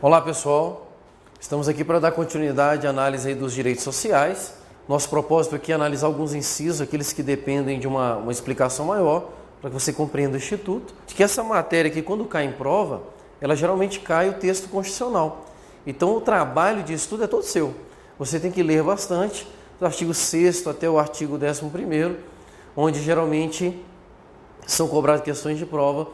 Olá pessoal, estamos aqui para dar continuidade à análise aí dos direitos sociais. Nosso propósito aqui é analisar alguns incisos, aqueles que dependem de uma explicação maior, para que você compreenda o Instituto. Que essa matéria aqui, quando cai em prova, ela geralmente cai o texto constitucional. Então o trabalho de estudo é todo seu. Você tem que ler bastante, do artigo 6º até o artigo 11º, onde geralmente são cobradas questões de prova,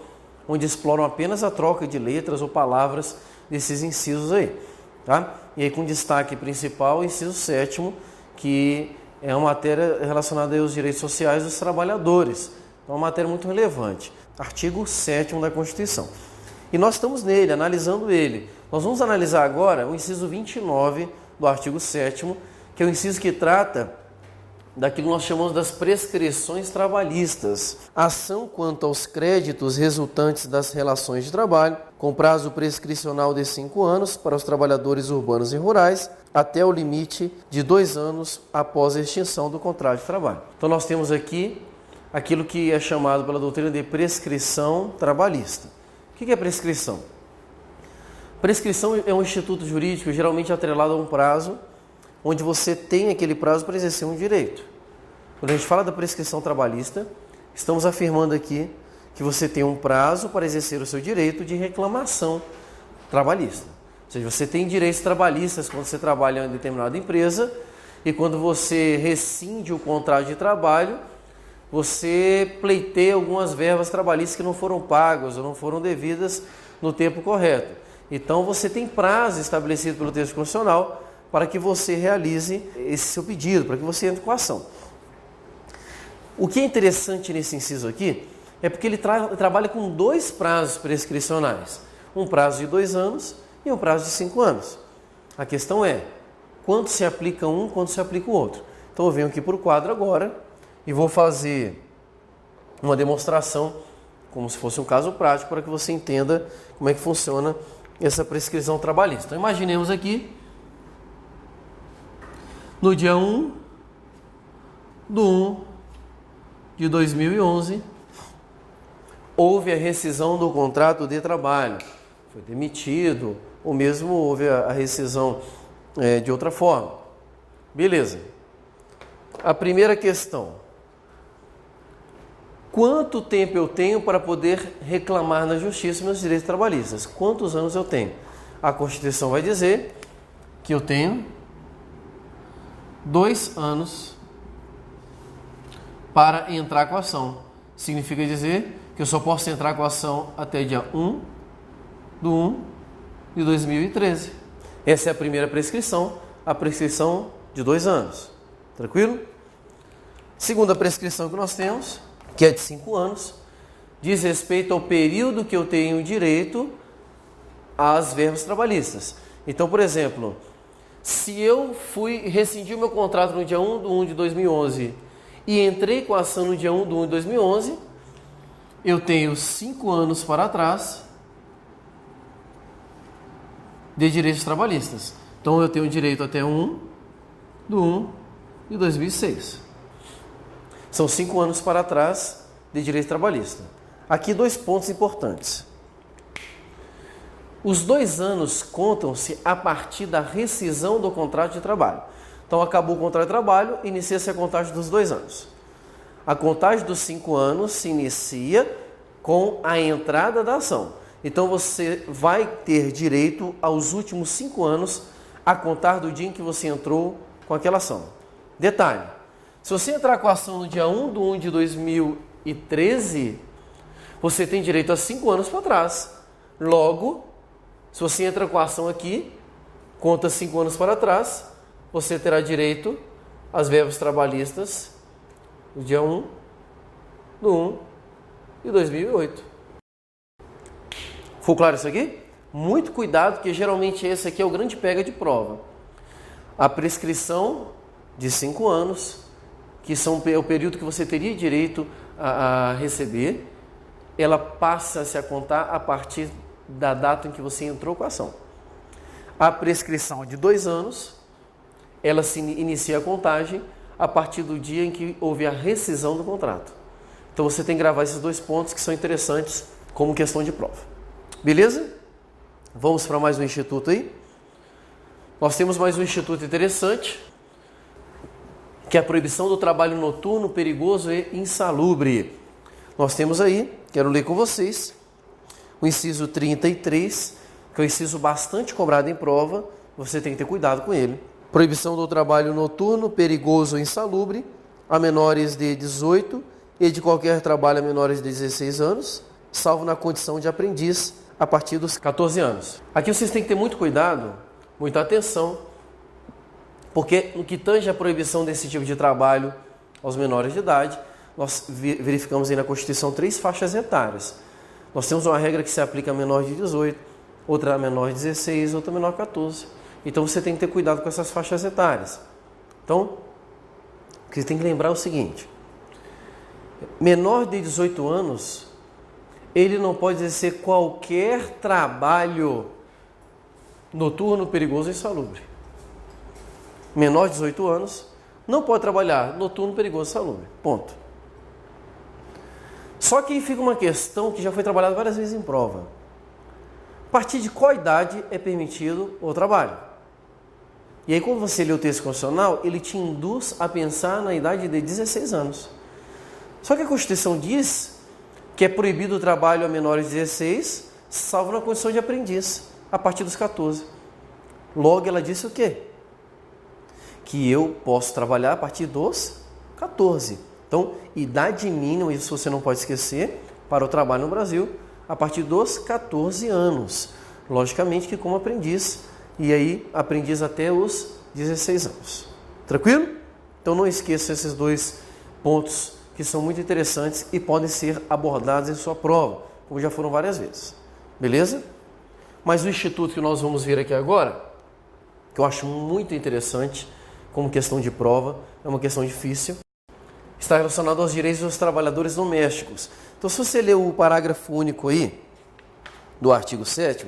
onde exploram apenas a troca de letras ou palavras desses incisos aí, tá? E aí com destaque principal o inciso 7º, que é uma matéria relacionada aos direitos sociais dos trabalhadores. É uma matéria muito relevante. Artigo 7º da Constituição. E nós estamos nele, analisando ele. Nós vamos analisar agora o inciso 29 do artigo 7º, que é o inciso que trata daquilo que nós chamamos das prescrições trabalhistas. Ação quanto aos créditos resultantes das relações de trabalho, com prazo prescricional de 5 anos para os trabalhadores urbanos e rurais, até o limite de 2 anos após a extinção do contrato de trabalho. Então nós temos aqui aquilo que é chamado pela doutrina de prescrição trabalhista. O que é prescrição? Prescrição é um instituto jurídico geralmente atrelado a um prazo, onde você tem aquele prazo para exercer um direito. Quando a gente fala da prescrição trabalhista, estamos afirmando aqui que você tem um prazo para exercer o seu direito de reclamação trabalhista. Ou seja, você tem direitos trabalhistas quando você trabalha em determinada empresa e quando você rescinde o contrato de trabalho, você pleiteia algumas verbas trabalhistas que não foram pagas ou não foram devidas no tempo correto. Então você tem prazo estabelecido pelo texto constitucional para que você realize esse seu pedido, para que você entre com a ação. O que é interessante nesse inciso aqui é porque ele trabalha com 2 prazos prescricionais. Um prazo de 2 anos e um prazo de 5 anos. A questão é, quando se aplica um, quando se aplica o outro. Então eu venho aqui para o quadro agora e vou fazer uma demonstração, como se fosse um caso prático, para que você entenda como é que funciona essa prescrição trabalhista. Então imaginemos aqui, no dia 1/1/2011, houve a rescisão do contrato de trabalho. Foi demitido, ou mesmo houve a rescisão de outra forma. Beleza. A primeira questão. Quanto tempo eu tenho para poder reclamar na justiça meus direitos trabalhistas? Quantos anos eu tenho? A Constituição vai dizer que eu tenho 2 anos para entrar com a ação. Significa dizer que eu só posso entrar com a ação até dia 1/1/2013. Essa é a primeira prescrição, a prescrição de 2 anos. Tranquilo? Segunda prescrição que nós temos, que é de 5 anos, diz respeito ao período que eu tenho direito às verbas trabalhistas. Então, por exemplo, se eu rescindi o meu contrato no dia 1/1/2011 e entrei com a ação no dia 1/1/2011, eu tenho 5 anos para trás de direitos trabalhistas. Então eu tenho direito até 1/1/2006. São 5 anos para trás de direito trabalhista. Aqui 2 pontos importantes. Os 2 anos contam-se a partir da rescisão do contrato de trabalho. Então, acabou o contrato de trabalho, inicia-se a contagem dos 2 anos. A contagem dos 5 anos se inicia com a entrada da ação. Então, você vai ter direito aos últimos 5 anos a contar do dia em que você entrou com aquela ação. Detalhe, se você entrar com a ação no dia 1/1/2013, você tem direito a 5 anos para trás. Logo, se você entra com a ação aqui, conta 5 anos para trás, você terá direito às verbas trabalhistas no dia 1/1/2008. Ficou claro isso aqui? Muito cuidado, porque geralmente esse aqui é o grande pega de prova. A prescrição de 5 anos, que é o período que você teria direito a receber, ela passa-se a contar a partir da data em que você entrou com a ação. A prescrição de 2 anos, ela se inicia a contagem a partir do dia em que houve a rescisão do contrato. Então você tem que gravar esses 2 pontos que são interessantes como questão de prova. Beleza? Vamos para mais um instituto aí? Nós temos mais um instituto interessante, que é a proibição do trabalho noturno, perigoso e insalubre. Nós temos aí, quero ler com vocês, o inciso 33, que é um inciso bastante cobrado em prova, você tem que ter cuidado com ele. Proibição do trabalho noturno, perigoso ou insalubre, a menores de 18 e de qualquer trabalho a menores de 16 anos, salvo na condição de aprendiz a partir dos 14 anos. Aqui vocês têm que ter muito cuidado, muita atenção, porque no que tange a proibição desse tipo de trabalho aos menores de idade, nós verificamos aí na Constituição 3 faixas etárias. Nós temos uma regra que se aplica a menor de 18, outra a menor de 16, outra a menor de 14. Então você tem que ter cuidado com essas faixas etárias. Então, o que você tem que lembrar é o seguinte: menor de 18 anos, ele não pode exercer qualquer trabalho noturno, perigoso e insalubre. Menor de 18 anos não pode trabalhar noturno, perigoso e insalubre. Ponto. Só que aí fica uma questão que já foi trabalhada várias vezes em prova. A partir de qual idade é permitido o trabalho? E aí, quando você lê o texto constitucional, ele te induz a pensar na idade de 16 anos. Só que a Constituição diz que é proibido o trabalho a menores de 16, salvo na condição de aprendiz, a partir dos 14. Logo, ela disse o quê? Que eu posso trabalhar a partir dos 14. Então, idade mínima, isso você não pode esquecer, para o trabalho no Brasil, a partir dos 14 anos. Logicamente que como aprendiz, e aí aprendiz até os 16 anos. Tranquilo? Então não esqueça esses dois pontos que são muito interessantes e podem ser abordados em sua prova, como já foram várias vezes. Beleza? Mas o instituto que nós vamos ver aqui agora, que eu acho muito interessante como questão de prova, é uma questão difícil, está relacionado aos direitos dos trabalhadores domésticos. Então, se você ler o parágrafo único aí, do artigo 7º,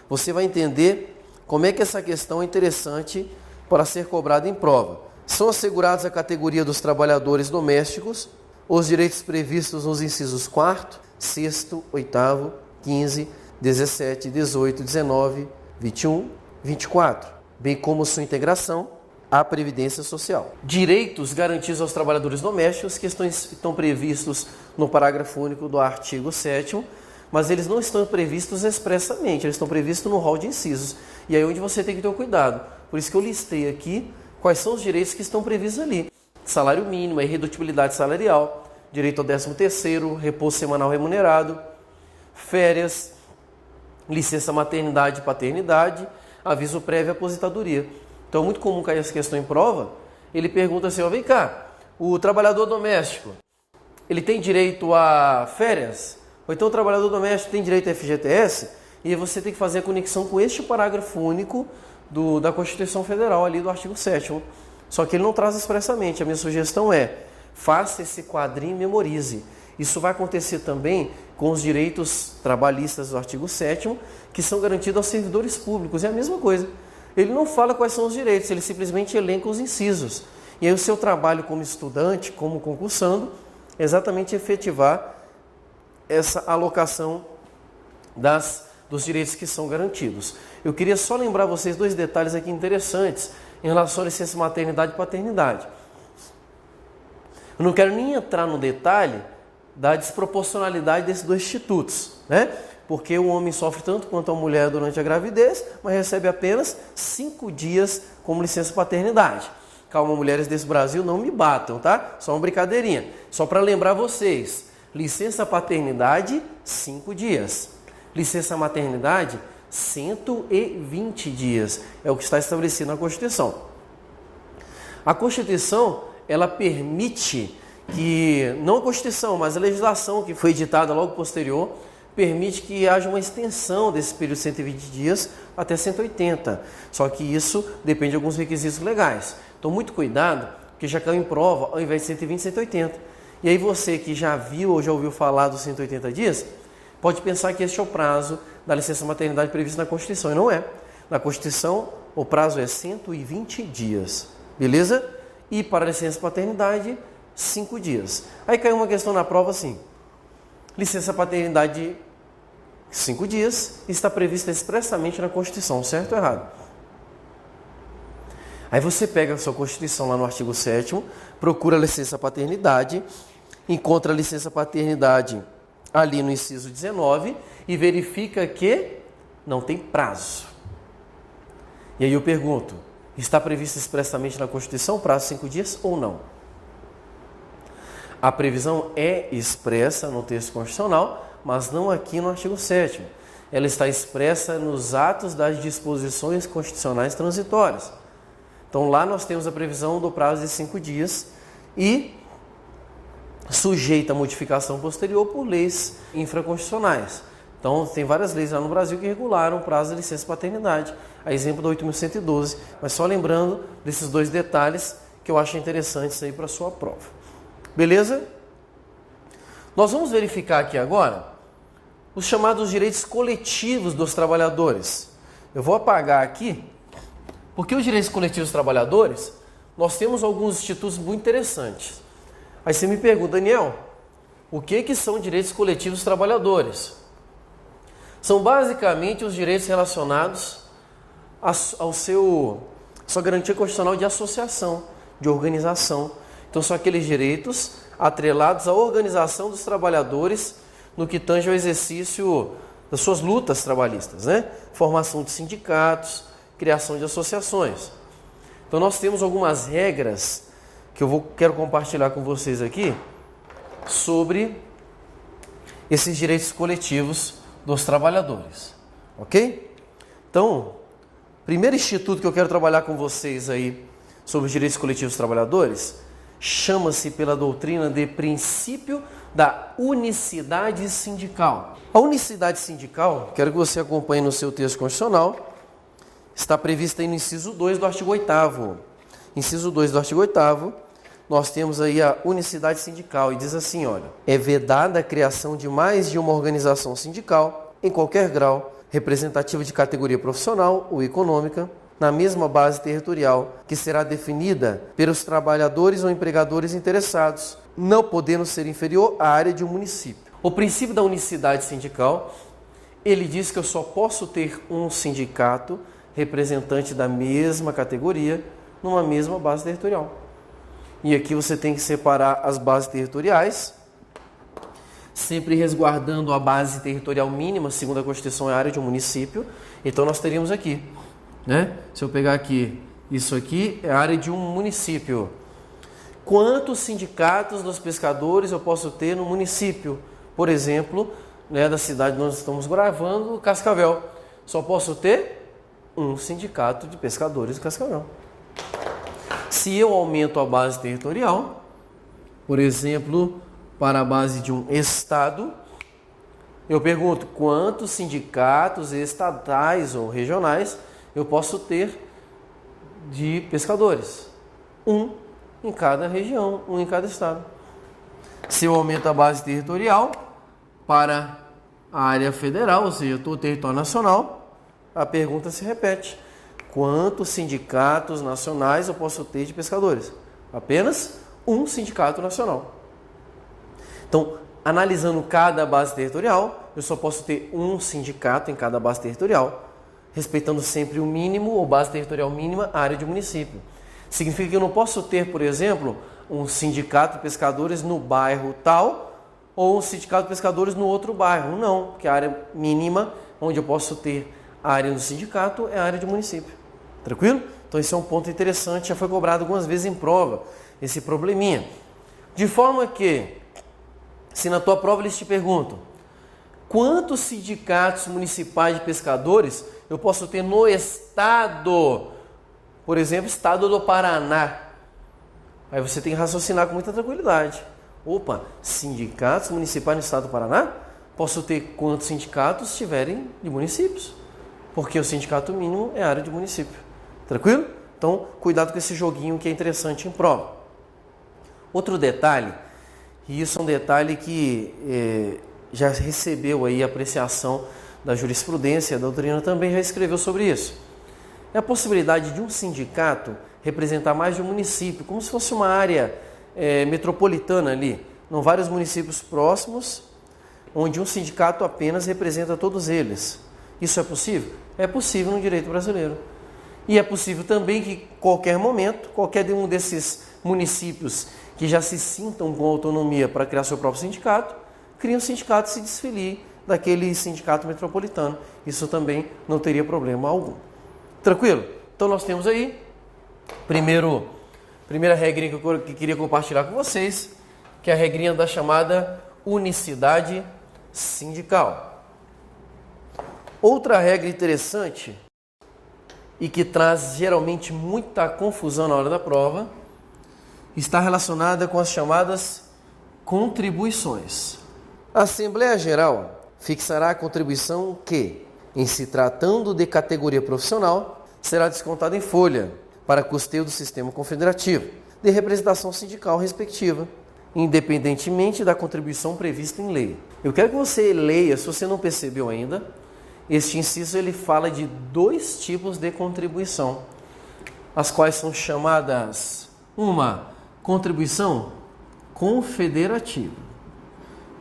você vai entender como é que essa questão é interessante para ser cobrada em prova. São assegurados à categoria dos trabalhadores domésticos os direitos previstos nos incisos 4º, 6º, 8º, 15º, 17, 18, 19, 21, 24, bem como sua integração à Previdência Social. Direitos garantidos aos trabalhadores domésticos que estão previstos no parágrafo único do artigo 7º, mas eles não estão previstos expressamente, eles estão previstos no rol de incisos. E aí é onde você tem que ter cuidado. Por isso que eu listei aqui quais são os direitos que estão previstos ali. Salário mínimo, irredutibilidade salarial, direito ao 13º, repouso semanal remunerado, férias, licença maternidade e paternidade, aviso prévio à aposentadoria. Então é muito comum cair essa questão em prova. Ele pergunta assim, vem cá, o trabalhador doméstico, ele tem direito a férias? Ou então o trabalhador doméstico tem direito a FGTS? E você tem que fazer a conexão com este parágrafo único da Constituição Federal, ali do artigo 7º. Só que ele não traz expressamente. A minha sugestão é, faça esse quadrinho e memorize. Isso vai acontecer também com os direitos trabalhistas do artigo 7º, que são garantidos aos servidores públicos. É a mesma coisa. Ele não fala quais são os direitos, ele simplesmente elenca os incisos. E aí o seu trabalho como estudante, como concursando, é exatamente efetivar essa alocação dos direitos que são garantidos. Eu queria só lembrar vocês dois detalhes aqui interessantes em relação à licença maternidade e paternidade. Eu não quero nem entrar no detalhe da desproporcionalidade desses dois institutos, né? Porque o homem sofre tanto quanto a mulher durante a gravidez, mas recebe apenas 5 dias como licença paternidade. Calma, mulheres desse Brasil, não me batam, tá? Só uma brincadeirinha. Só para lembrar vocês, licença paternidade, 5 dias. Licença maternidade, 120 dias. É o que está estabelecido na Constituição. A Constituição, ela permite que, não a Constituição, mas a legislação que foi editada logo posterior, permite que haja uma extensão desse período de 120 dias até 180. Só que isso depende de alguns requisitos legais. Então, muito cuidado, porque já caiu em prova, ao invés de 120, 180. E aí você que já viu ou já ouviu falar dos 180 dias, pode pensar que este é o prazo da licença maternidade previsto na Constituição. E não é. Na Constituição, o prazo é 120 dias. Beleza? E para a licença paternidade, 5 dias. Aí caiu uma questão na prova assim. Licença paternidade 5 dias, está prevista expressamente na Constituição, certo ou errado? Aí você pega a sua Constituição lá no artigo 7º, procura a licença paternidade, encontra a licença paternidade ali no inciso 19 e verifica que não tem prazo. E aí eu pergunto, está previsto expressamente na Constituição o prazo de 5 dias ou não? A previsão é expressa no texto constitucional, mas não aqui no artigo 7º. Ela está expressa nos atos das disposições constitucionais transitórias. Então lá nós temos a previsão do prazo de 5 dias e sujeita a modificação posterior por leis infraconstitucionais. Então tem várias leis lá no Brasil que regularam o prazo de licença paternidade, a exemplo da 8.112, mas só lembrando desses 2 detalhes que eu acho interessantes aí para a sua prova. Beleza? Nós vamos verificar aqui agora os chamados direitos coletivos dos trabalhadores. Eu vou apagar aqui, porque os direitos coletivos dos trabalhadores, nós temos alguns institutos muito interessantes. Aí você me pergunta, Daniel, o que são direitos coletivos dos trabalhadores? São basicamente os direitos relacionados à sua garantia constitucional de associação, de organização. Então são aqueles direitos atrelados à organização dos trabalhadores no que tange ao exercício das suas lutas trabalhistas, né? Formação de sindicatos, criação de associações. Então nós temos algumas regras que quero compartilhar com vocês aqui sobre esses direitos coletivos dos trabalhadores, ok? Então, primeiro instituto que eu quero trabalhar com vocês aí sobre os direitos coletivos dos trabalhadores chama-se pela doutrina de princípio da unicidade sindical. A unicidade sindical, quero que você acompanhe no seu texto constitucional, está prevista aí no inciso 2 do artigo 8º. Inciso 2 do artigo 8º, nós temos aí a unicidade sindical e diz assim, olha, é vedada a criação de mais de uma organização sindical, em qualquer grau, representativa de categoria profissional ou econômica, na mesma base territorial, que será definida pelos trabalhadores ou empregadores interessados, não podendo ser inferior à área de um município. O princípio da unicidade sindical, ele diz que eu só posso ter um sindicato representante da mesma categoria numa mesma base territorial. E aqui você tem que separar as bases territoriais, sempre resguardando a base territorial mínima, segundo a Constituição, é a área de um município. Então nós teríamos aqui, né? Se eu pegar aqui, isso aqui é a área de um município. Quantos sindicatos dos pescadores eu posso ter no município? Por exemplo, né, da cidade onde nós estamos gravando, Cascavel. Só posso ter um sindicato de pescadores de Cascavel. Se eu aumento a base territorial, por exemplo, para a base de um estado, eu pergunto quantos sindicatos estatais ou regionais eu posso ter de pescadores. Um em cada região, um em cada estado. Se eu aumento a base territorial para a área federal, ou seja, todo o território nacional, a pergunta se repete. Quantos sindicatos nacionais eu posso ter de pescadores? Apenas um sindicato nacional. Então, analisando cada base territorial, eu só posso ter um sindicato em cada base territorial, respeitando sempre o mínimo ou base territorial mínima, área de município. Significa que eu não posso ter, por exemplo, um sindicato de pescadores no bairro tal ou um sindicato de pescadores no outro bairro. Não, porque a área mínima onde eu posso ter a área do sindicato é a área de município. Tranquilo? Então esse é um ponto interessante, já foi cobrado algumas vezes em prova, esse probleminha. De forma que, se na tua prova eles te perguntam quantos sindicatos municipais de pescadores eu posso ter no estado, por exemplo, estado do Paraná, aí você tem que raciocinar com muita tranquilidade. Opa, sindicatos municipais no estado do Paraná? Posso ter quantos sindicatos tiverem de municípios, porque o sindicato mínimo é a área de município. Tranquilo? Então, cuidado com esse joguinho que é interessante em prova. Outro detalhe, e isso é um detalhe que já recebeu aí a apreciação da jurisprudência, a doutrina também já escreveu sobre isso. É a possibilidade de um sindicato representar mais de um município, como se fosse uma área metropolitana ali, não vários municípios próximos, onde um sindicato apenas representa todos eles. Isso é possível? É possível no direito brasileiro. E é possível também que, em qualquer momento, qualquer um desses municípios que já se sintam com autonomia para criar seu próprio sindicato, crie um sindicato e se desfilie daquele sindicato metropolitano. Isso também não teria problema algum. Tranquilo? Então nós temos aí, primeira regrinha que eu queria compartilhar com vocês, que é a regrinha da chamada unicidade sindical. Outra regra interessante e que traz geralmente muita confusão na hora da prova está relacionada com as chamadas contribuições. A Assembleia Geral fixará a contribuição que, em se tratando de categoria profissional, será descontada em folha para custeio do sistema confederativo de representação sindical respectiva, independentemente da contribuição prevista em lei. Eu quero que você leia, se você não percebeu ainda, este inciso ele fala de dois tipos de contribuição, as quais são chamadas uma contribuição confederativa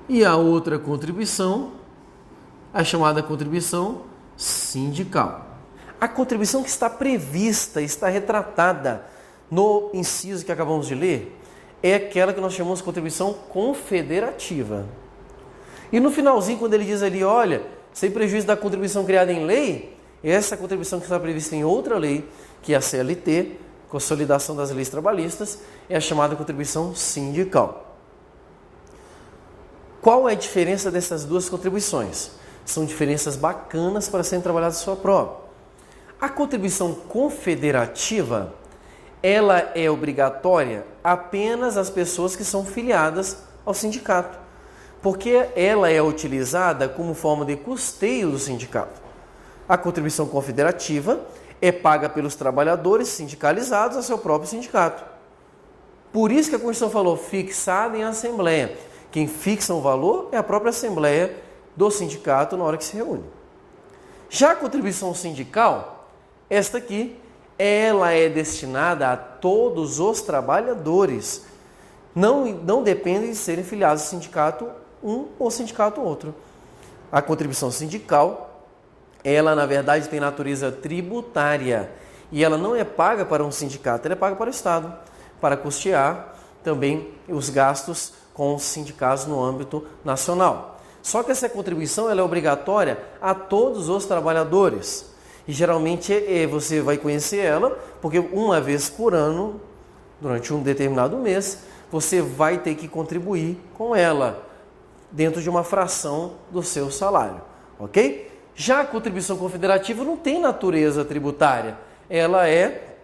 e a outra contribuição, a chamada contribuição sindical. A contribuição que está prevista, está retratada no inciso que acabamos de ler, é aquela que nós chamamos de contribuição confederativa. E no finalzinho, quando ele diz ali, olha, sem prejuízo da contribuição criada em lei, essa contribuição que está prevista em outra lei, que é a CLT, Consolidação das Leis Trabalhistas, é a chamada contribuição sindical. Qual é a diferença dessas duas contribuições? São diferenças bacanas para serem trabalhadas na sua prova. A contribuição confederativa, ela é obrigatória apenas às pessoas que são filiadas ao sindicato, porque ela é utilizada como forma de custeio do sindicato. A contribuição confederativa é paga pelos trabalhadores sindicalizados ao seu próprio sindicato. Por isso que a Constituição falou fixada em assembleia. Quem fixa o valor é a própria assembleia do sindicato na hora que se reúne. Já a contribuição sindical, esta aqui, ela é destinada a todos os trabalhadores. Não depende de serem filiados ao sindicato um ou sindicato outro. A contribuição sindical, ela na verdade tem natureza tributária e ela não é paga para um sindicato, ela é paga para o Estado, para custear também os gastos com os sindicatos no âmbito nacional. Só que essa contribuição ela é obrigatória a todos os trabalhadores. E geralmente você vai conhecer ela, porque uma vez por ano, durante um determinado mês, você vai ter que contribuir com ela, dentro de uma fração do seu salário, ok? Já a contribuição confederativa não tem natureza tributária, ela é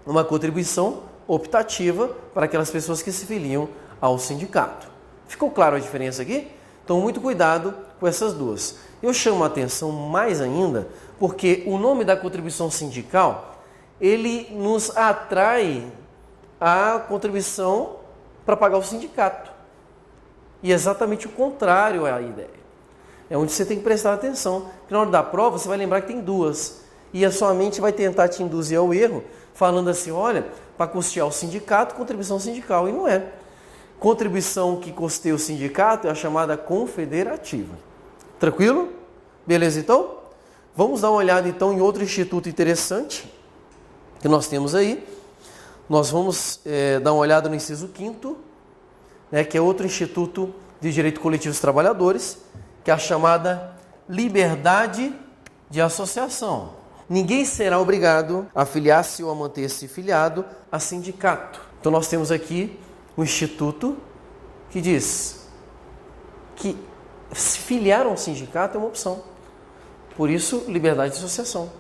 uma contribuição optativa para aquelas pessoas que se filiam ao sindicato. Ficou claro a diferença aqui? Então, muito cuidado com essas duas. Eu chamo a atenção mais ainda porque o nome da contribuição sindical, ele nos atrai a contribuição para pagar o sindicato. E é exatamente o contrário à ideia. É onde você tem que prestar atenção. Porque na hora da prova, você vai lembrar que tem duas. E a sua mente vai tentar te induzir ao erro, falando assim, olha, para custear o sindicato, contribuição sindical. E não é. Contribuição que custeia o sindicato é a chamada confederativa. Tranquilo? Beleza, então? Vamos dar uma olhada, então, em outro instituto interessante que nós temos aí. Nós vamos dar uma olhada no inciso 5º, né, que é outro instituto de direito coletivo dos trabalhadores, que é a chamada liberdade de associação. Ninguém será obrigado a filiar-se ou a manter-se filiado a sindicato. Então, nós temos aqui um instituto que diz que se filiar a um sindicato é uma opção. Por isso, liberdade de associação.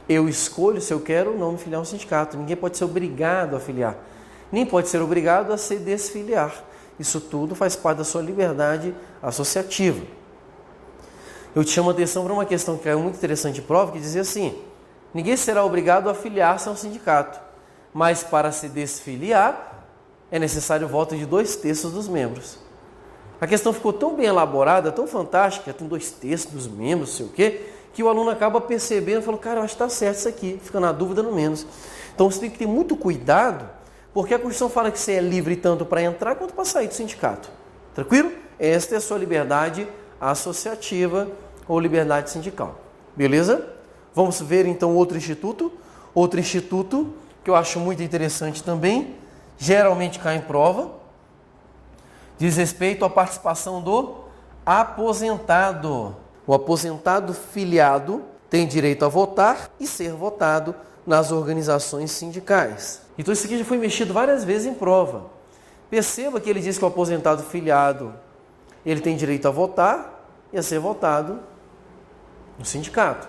Eu escolho se eu quero ou não me filiar a um sindicato. Ninguém pode ser obrigado a filiar. Nem pode ser obrigado a se desfiliar. Isso tudo faz parte da sua liberdade associativa. Eu te chamo a atenção para uma questão que é muito interessante de prova, que dizia assim, ninguém será obrigado a filiar-se a um sindicato, mas para se desfiliar é necessário o voto de 2/3 dos membros. A questão ficou tão bem elaborada, tão fantástica, tem 2/3 dos membros, não sei o quê, que o aluno acaba percebendo e fala, cara, eu acho que está certo isso aqui, fica na dúvida no menos. Então você tem que ter muito cuidado, porque a Constituição fala que você é livre tanto para entrar quanto para sair do sindicato. Tranquilo? Esta é a sua liberdade associativa ou liberdade sindical. Beleza? Vamos ver então outro instituto. Outro instituto que eu acho muito interessante também, geralmente cai em prova, diz respeito à participação do aposentado. O aposentado filiado tem direito a votar e ser votado nas organizações sindicais. Então isso aqui já foi mexido várias vezes em prova. Perceba que ele diz que o aposentado filiado ele tem direito a votar e a ser votado no sindicato.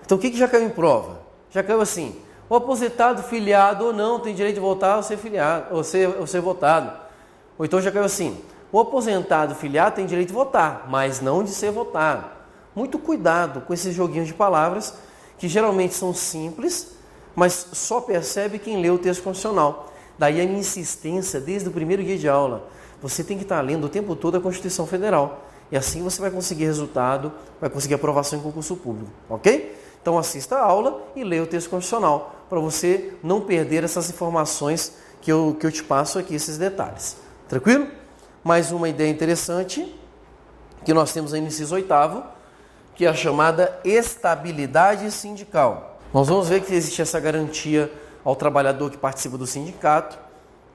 Então o que já caiu em prova? Já caiu assim, o aposentado filiado ou não tem direito de votar ou ser filiado, ou ser votado. Ou então já caiu assim, o aposentado filiado tem direito de votar, mas não de ser votado. Muito cuidado com esses joguinhos de palavras que geralmente são simples, mas só percebe quem lê o texto constitucional. Daí a minha insistência desde o primeiro dia de aula. Você tem que estar lendo o tempo todo a Constituição Federal. E assim você vai conseguir resultado, vai conseguir aprovação em concurso público, ok? Então assista a aula e leia o texto constitucional, para você não perder essas informações que eu te passo aqui, esses detalhes. Tranquilo? Mais uma ideia interessante que nós temos aí no inciso 8º, que é a chamada estabilidade sindical. Nós vamos ver que existe essa garantia ao trabalhador que participa do sindicato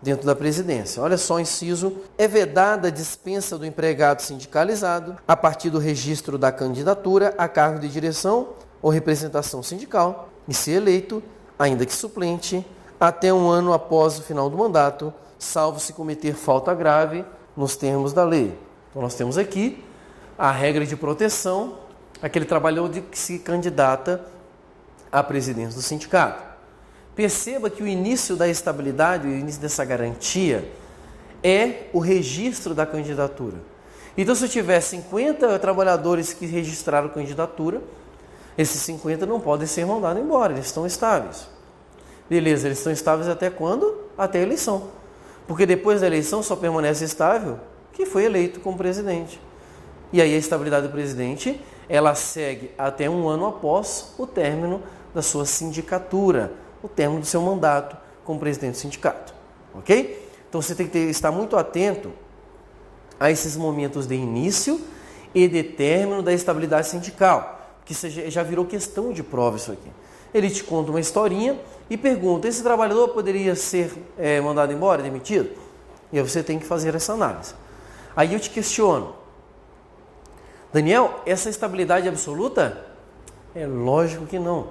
dentro da presidência. Olha só o inciso: é vedada a dispensa do empregado sindicalizado a partir do registro da candidatura a cargo de direção ou representação sindical e ser eleito, ainda que suplente, até um ano após o final do mandato, salvo se cometer falta grave nos termos da lei. Então nós temos aqui a regra de proteção, aquele trabalhador que se candidata à presidência do sindicato. Perceba que o início da estabilidade, o início dessa garantia, é o registro da candidatura. Então, se eu tiver 50 trabalhadores que registraram candidatura, esses 50 não podem ser mandados embora, eles estão estáveis. Beleza, eles estão estáveis até quando? Até a eleição. Porque depois da eleição só permanece estável quem foi eleito como presidente. E aí a estabilidade do presidente, ela segue até um ano após o término da sua sindicatura, o término do seu mandato como presidente do sindicato. Ok? Então você tem que estar muito atento a esses momentos de início e de término da estabilidade sindical, que já virou questão de prova isso aqui. Ele te conta uma historinha e pergunta, esse trabalhador poderia ser mandado embora, demitido? E aí você tem que fazer essa análise. Aí eu te questiono, Daniel, essa estabilidade absoluta? É lógico que não.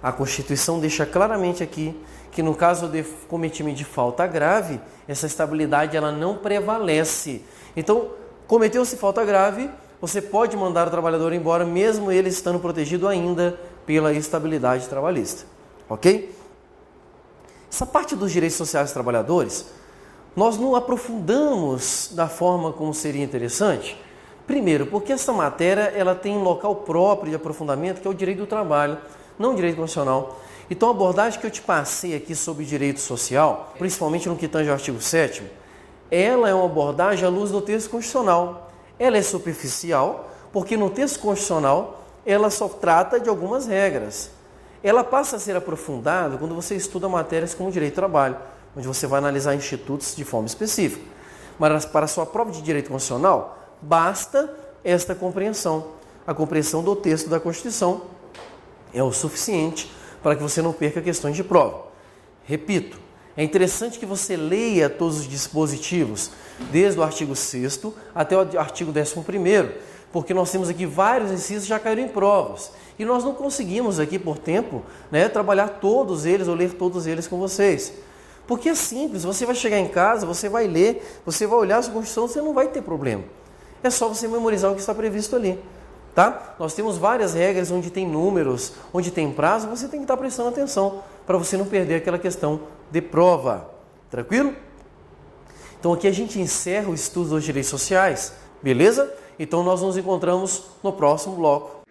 A Constituição deixa claramente aqui que no caso de cometimento de falta grave, essa estabilidade ela não prevalece. Então, cometeu-se falta grave, você pode mandar o trabalhador embora, mesmo ele estando protegido ainda pela estabilidade trabalhista. Ok? Essa parte dos direitos sociais dos trabalhadores, nós não aprofundamos da forma como seria interessante. Primeiro, porque essa matéria ela tem um local próprio de aprofundamento, que é o direito do trabalho, não o direito constitucional. Então, a abordagem que eu te passei aqui sobre direito social, principalmente no que tange ao artigo 7º, ela é uma abordagem à luz do texto constitucional. Ela é superficial, porque no texto constitucional ela só trata de algumas regras. Ela passa a ser aprofundada quando você estuda matérias como direito do trabalho, onde você vai analisar institutos de forma específica. Mas para a sua prova de direito constitucional, basta esta compreensão. A compreensão do texto da Constituição é o suficiente para que você não perca questões de prova. Repito, é interessante que você leia todos os dispositivos, desde o artigo 6º até o artigo 11º, porque nós temos aqui vários incisos que já caíram em provas. E nós não conseguimos aqui, por tempo, trabalhar todos eles ou ler todos eles com vocês. Porque é simples, você vai chegar em casa, você vai ler, você vai olhar a sua Constituição, você não vai ter problema. É só você memorizar o que está previsto ali. Tá? Nós temos várias regras onde tem números, onde tem prazo, você tem que estar prestando atenção para você não perder aquela questão de prova. Tranquilo? Então aqui a gente encerra o estudo dos direitos sociais, beleza? Então nós nos encontramos no próximo bloco.